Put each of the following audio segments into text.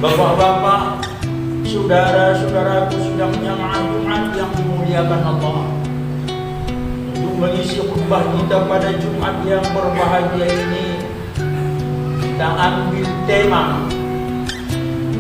Bapak-bapak, saudara-saudaraku sedang jamaah Jumat yang dimuliakan Allah. Untuk mengisi khutbah kita pada Jumat yang berbahagia ini, kita ambil tema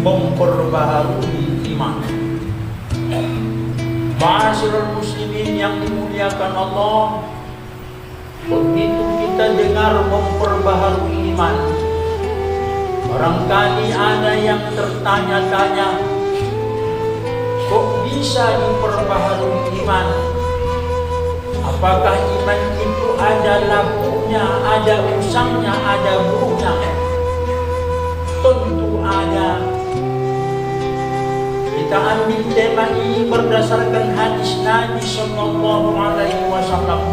memperbaharui iman. Ma'asyiral muslimin yang dimuliakan Allah, begitu kita dengar memperbaharui iman, barangkali ada yang tertanya-tanya, kok bisa diperbaharui iman? Apakah iman itu ada lakunya, ada usangnya, ada buruknya? Tentu ada. Kita ambil tema ini berdasarkan hadis Nabi Sallallahu Alaihi Wasallam.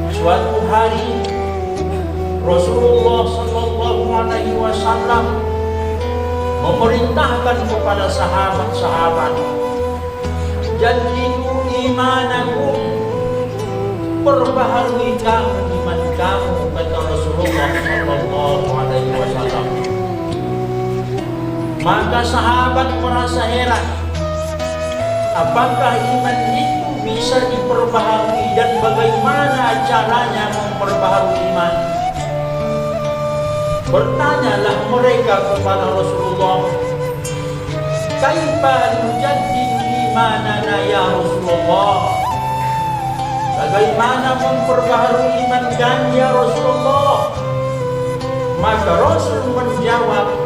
Suatu hari Rasulullah Sallallahu Alaihi Wasallam memerintahkan kepada sahabat-sahabat, jadidu imanakum, perbaharui kamu iman kamu, kata Rasulullah Sallallahu Alaihi Wasallam. Maka sahabat merasa heran, apakah iman itu bisa diperbaharui dan bagaimana caranya memperbaharui iman? Bertanyalah mereka kepada Rasulullah, kaifa nujaddidu imanana ya Rasulullah? Bagaimana memperbaharui iman kami ya Rasulullah? Maka Rasul menjawab,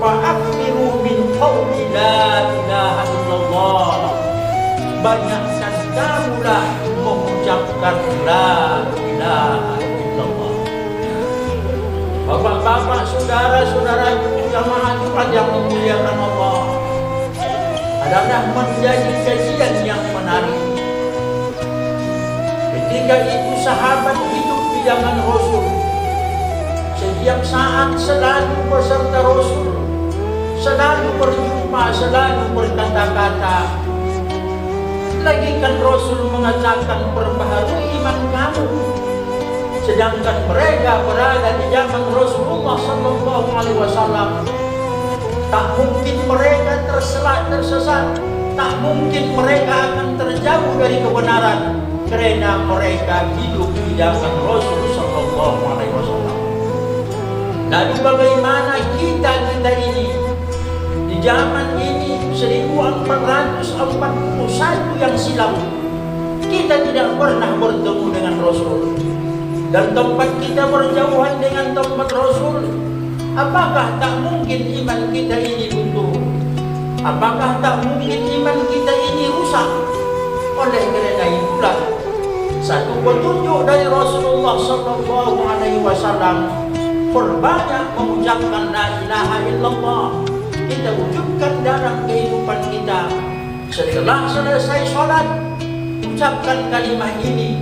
fa'akhiru min qawli la ilaha illallah. Banyakkan kamulah mengucapkan la ilaha illallah. Bapak-bapak, saudara-saudaraku jamaah Jumat yang memuliakan Allah, adalah menjadi kajian yang menarik. Ketika itu sahabat hidup di zaman Rasul, setiap saat selalu beserta Rasul, selalu berjumpa, selalu berkata-kata. Lagi kan Rasul mengatakan perbaharui iman kamu, sedangkan mereka berada di zaman Rasulullah Sallallahu Alaihi Wasallam. Tak mungkin mereka tersesat, tak mungkin mereka akan terjauh dari kebenaran, karena mereka hidup di zaman Rasul Sallallahu Alaihi Wasallam. Lalu bagaimana kita ini di zaman ini 1441 yang silam, kita tidak pernah bertemu dengan Rasul, dan tempat kita berjauhan dengan tempat Rasul. Apakah tak mungkin iman kita ini runtuh? Apakah tak mungkin iman kita ini rusak? Oleh kerana itulah satu petunjuk dari Rasulullah Sallallahu Alaihi Wasallam, perbanyak mengucapkan la ilaha illallah. Kita wujudkan dalam kehidupan kita. Setelah selesai sholat, ucapkan kalimat ini,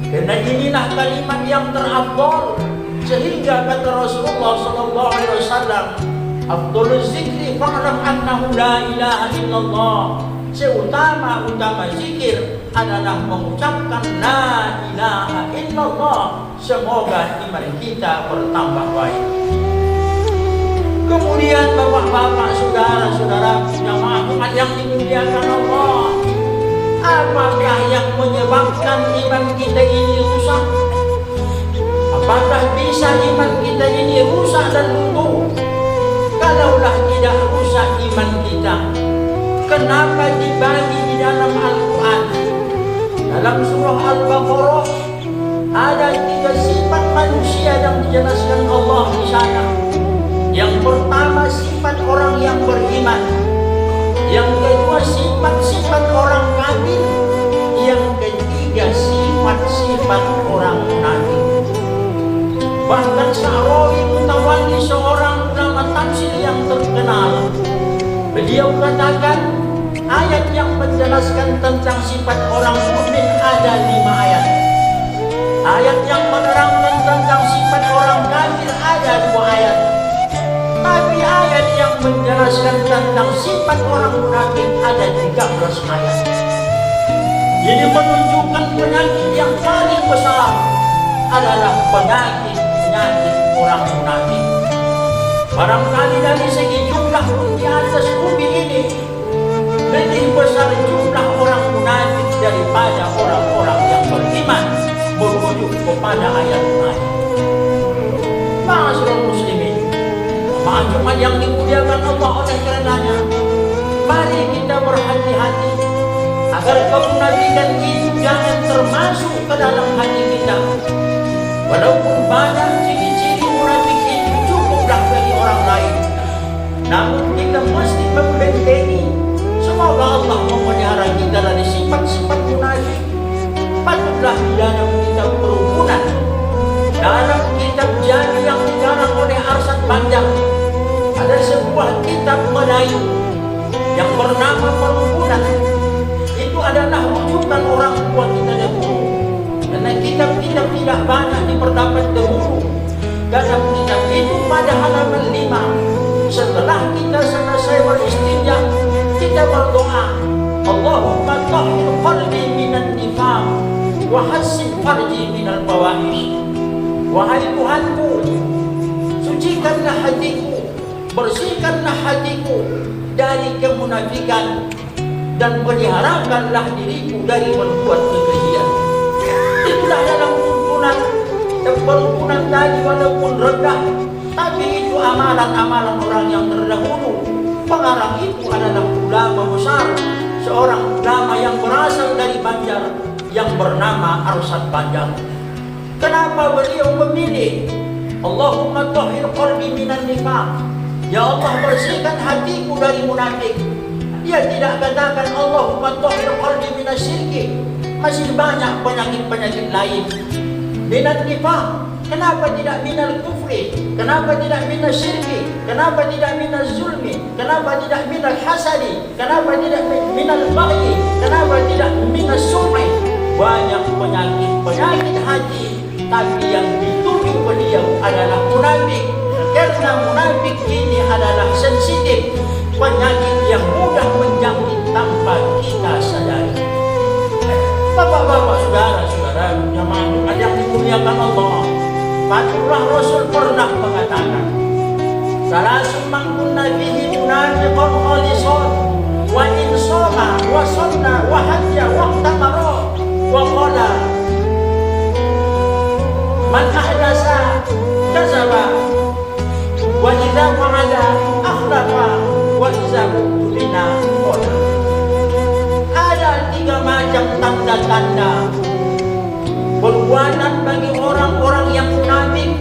karena inilah kalimat yang terafdal. Sehingga kata Rasulullah Sallallahu Alaihi Wasallam, afdalul zikri fa'lam annahu la ilaha illallah. Seutama-utama zikir adalah mengucapkan la ilaha illallah. Semoga iman kita bertambah baik. Kemudian bapak-bapak, saudara-saudara jamaah Jumat yang dimuliakan Allah, apakah yang menyebabkan iman kita ini rusak? Apakah bisa iman kita ini rusak dan runtuh? Kalaulah tidak rusak iman kita, kenapa dibagi di dalam Al-Quran? Dalam surah Al-Baqarah ada 3 sifat manusia yang dijelaskan Allah di sana. Yang pertama sifat orang yang beriman, yang kedua sifat-sifat orang kafir, yang ketiga sifat-sifat orang munafik. Bahkan Sa'rawi Mutawalli, seorang ulama tafsir yang terkenal, beliau katakan ayat yang menjelaskan tentang sifat orang mukmin ada 5 ayat. Ayat yang menerangkan tentang sifat orang kafir ada 2 ayat. Tapi ayat yang menjelaskan tentang sifat orang munafik ada 13 ayat. Ini menunjukkan penyakit yang paling besar adalah penyakit orang munafik. Barangkali dari segi jumlah atas bumi ini lebih besar jumlah orang munafik daripada orang-orang yang beriman, merujuk kepada ayat lain. Ma'asyiral muslimin, jemaat yang dimuliakan Allah, oleh karenanya mari kita berhati-hati agar kemunafikan itu jangan termasuk ke dalam hati kita. Walaupun banyak ciri-ciri munafik itu cukuplah bagi orang lain, namun kita mesti membentengi. Semoga Allah memelihara kita dari sifat-sifat munafik. Patutlah di dalam kitab Perhubungan, dalam kitab Jami yang dikarang oleh Arsad Panjang, ada sebuah kitab Melayu yang bernama Perhubungan. Itu adalah rujukan orang tua kita dahulu, karena kitab-kitab tidak banyak diperdapat dahulu. Dalam kitab itu pada halaman 5, setelah kita selesai beristinja, kita berdoa, Allahumma tahhir qalbi minan nifaq wa hassin farji minal fawahish. Wahai Tuhanku, sucikanlah hatiku, bersihkanlah hatiku dari kemunafikan, dan peliharakanlah diriku dari berbuat kekejian. Itulah dalam tuntunan dan peruntunan tadi, walaupun rendah, tapi itu amalan-amalan orang yang terdahulu. Pengarang itu adalah ulama besar, seorang ulama yang berasal dari Banjar yang bernama Arsad Panjang. Kenapa beliau memilih Allahumma tahhir qalbi minan nifaq? Ya Allah, bersihkan hatiku dari munafik. Dia tidak katakan Allahumma tahhir qalbi minas syirki. Masih banyak penyakit-penyakit lain. Minan nifaq, kenapa tidak minal kufri? Kenapa tidak minas syirki? Kenapa tidak minas zulmi? Kenapa tidak minal hasadi? Kenapa tidak minal baghi? Kenapa tidak minas sum'i? Banyak penyakit hati, tapi yang dituduh beliau adalah munafik. Karena munafik ini adalah sensitif, penyakit yang mudah menjangkit tanpa kita sadari. Bapak-bapak, saudara-saudara, jemaah yang dimuliakan Allah, patutlah Rasul pernah mengatakan, salasun man kunna fihi munafiqun khalisun wa in shoma wa shalla wa hajja wa tamara wa qala man ahdasa kazaba wa idza wa'ada akhlafa wa idza tulina qala. Ada 3 macam tanda-tanda perbuatan bagi orang-orang yang munafik.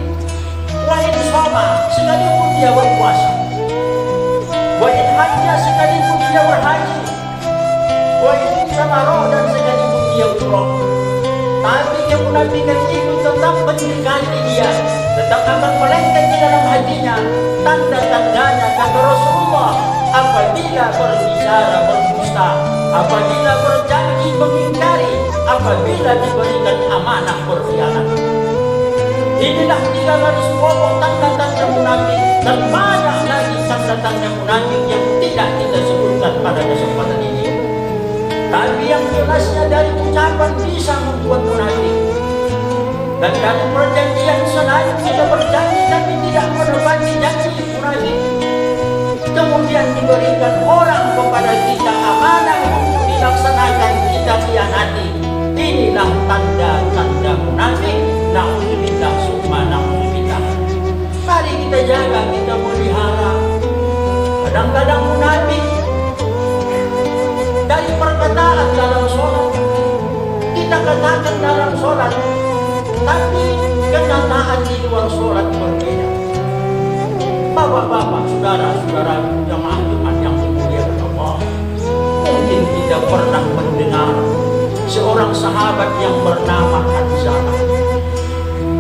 Wa in shoma, sekalipun dia berpuasa, wa in hajja, sekalipun dia berhaji, wa in tamara, dan sekalipun dia umrah. Tapi kemunafikan itu tetap mendekati dia, tetap akan melengket di dalam hatinya. Tanda-tandanya, kata Rasulullah, apabila berbicara berdusta, apabila berjanji mengingkari, apabila diberikan amanah berkhianat. Inilah 3 garis pokok tanda-tanda munafik, dan banyak lagi tanda-tanda munafik yang tidak kita sebutkan pada kesempatan ini. Tapi yang jelasnya dari ucapan bisa membuat munafik. Dan dari perjanjian selain kita berjanji tapi tidak menepati janji, munafik. Kemudian diberikan orang kepada kita amanah untuk dilaksanakan, kita khianati. Inilah tanda-tanda munafik. Na'udzubillah summa na'udzubillah. Mari kita jaga, kita pelihara. Kadang-kadang munafik dari perkataan dalam sholat, kita katakan dalam sholat, tapi kenyataan di luar sholat berbeda. Bapak-bapak, saudara-saudara, jemaah yang dimuliakan Allah, mungkin kita pernah mendengar seorang sahabat yang bernama Hanzalah.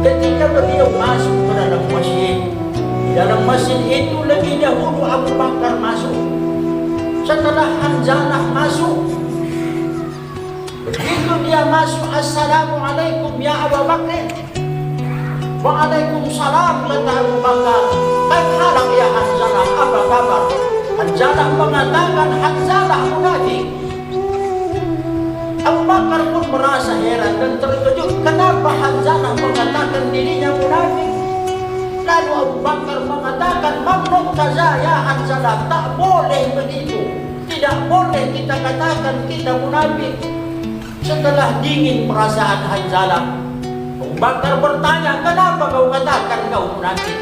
Ketika beliau masuk ke dalam masjid, di dalam masjid itu lebih dahulu Abu Bakar masuk. Setelah Hanzalah masuk, begitu dia masuk, Assalamualaikum ya Abu Bakar. Waalaikumsalam, kata Abu Bakar. Baik halak ya Hanzalah, apa kabar? Hanzalah mengatakan Hanzalah munafik. Abu Bakar pun merasa heran dan terkejut, kenapa Hanzalah mengatakan dirinya munafik. Lalu Abu Bakar mengatakan, dikatakan mamnun kazayaan salat. Tak boleh begitu. Tidak boleh kita katakan kita munafik. Setelah dingin perasaan Hanzalah, Abu Bakar bertanya, kenapa kau katakan kau munafik?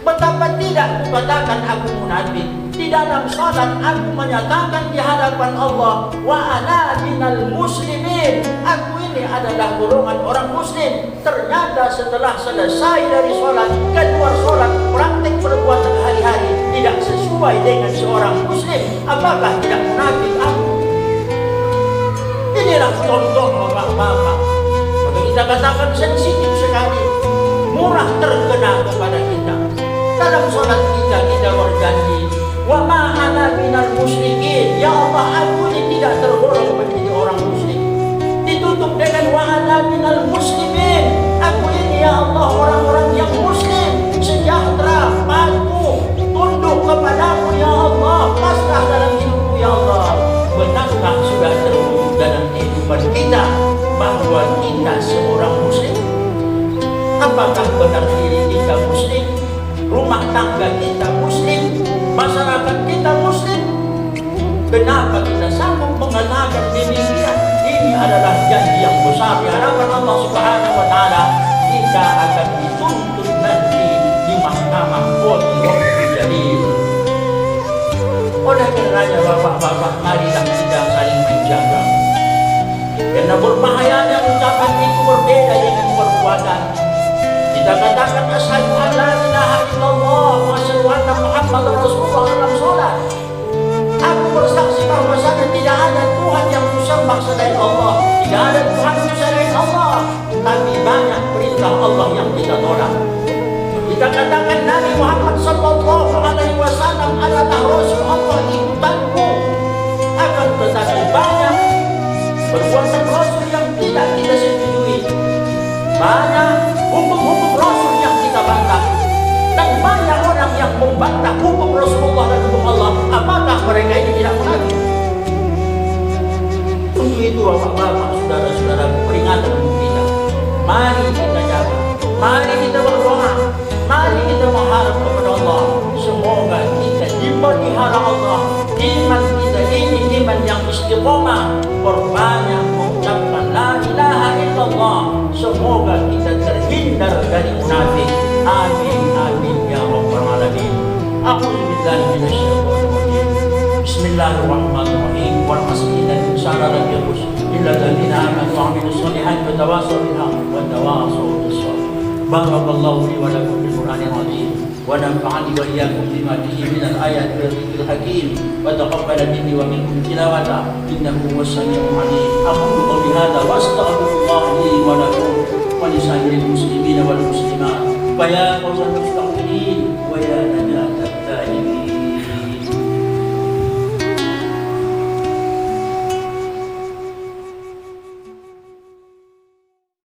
Betapa tidak aku katakan aku munafik. Di dalam salat aku menyatakan di hadapan Allah, wa ana minal muslimin. Aku ini adalah golongan orang muslim. Ternyata setelah selesai dari salat, keluar salat, praktik perbuatan hari-hari tidak sesuai dengan seorang muslim. Apakah tidak munafik aku? Inilah contoh bapak-bapak. Maka kita katakan sensitif sekali, murah terkena kepada kita. Dalam salat kita berjanji, wa ma ana minal musyrikin. Ya Allah, aku ini tidak tergolong menjadi orang musyrik. Ditutup dengan wa ana minal muslimin. Aku ini ya Allah orang-orang yang muslim, sejahtera, patuh, tunduk kepadamu ya Allah, pasrah dalam hidupku ya Allah. Benarkah sudah terwujud dalam kehidupan kita bahwa kita seorang muslim? Apakah benar diri kita muslim? Rumah tangga kita muslim? Masyarakat kita muslim? Kenapa kita sanggup mengatakan demikian? Ini adalah janji yang besar di hadapan Allah Subhanahu wa Ta'ala. Kita akan dituntut nanti di mahkamah qadhi jalil. Oleh karenanya bapak-bapak, marilah kita saling menjaga. Karena berbahayanya ucapan itu berbeda dengan perbuatan. Kita katakan asyhadu an la ilaha illallah wa asyhadu anna Muhammadar Rasulullah dalam salat. Aku bersaksi bahwasanya tidak ada Tuhan yang disembah selain Allah, tidak ada Tuhan selain Allah. Tapi banyak perintah Allah yang kita tolak. Kita katakan Nabi Muhammad sallallahu alaihi wasallam adalah Rasul Allah, ikutanku. Akan tetapi banyak perbuatan Rasul yang tidak kita setujui. Banyak hukum-hukum Rasul yang kita bantah. Dan banyak orang yang membantah hukum Rasulullah dan hukum Allah. Apakah mereka ini tidak munafik? Untuk itu bapak-bapak, saudara-saudara, peringatan untuk kita. Mari kita jaga, mari kita berdoa, mari kita mengharap kepada Allah. Semoga kita dipelihara Allah. Iman kita ini iman yang istiqomah, berbanyak mengucapkan la ilaha illallah. Semoga kita terhindar dari munafik. Amin amin ya rabbal alamin. A'udzu billahi minasyaitonir rajim. Bismillahirrahmanirrahim. Wal 'asri innal insana lafi khusr illa alladziina aamanu wa 'amilus solihati wa tawassaw bil haqqi wa tawassaw bis sabr. Barakallahu li wa lakum bil Qur'anil 'azim wa nafa'ani wa iyyakum bima fihi minal ayati wal dhikril hakim wa taqabbala minni wa minkum tilawata innahu huwas samiul 'alim. Aqulu qawli hadza wa astaghfirullah li wa lakum wa li sa'iril muslimina wal muslimat. Fa ya qawmal mustaghfirin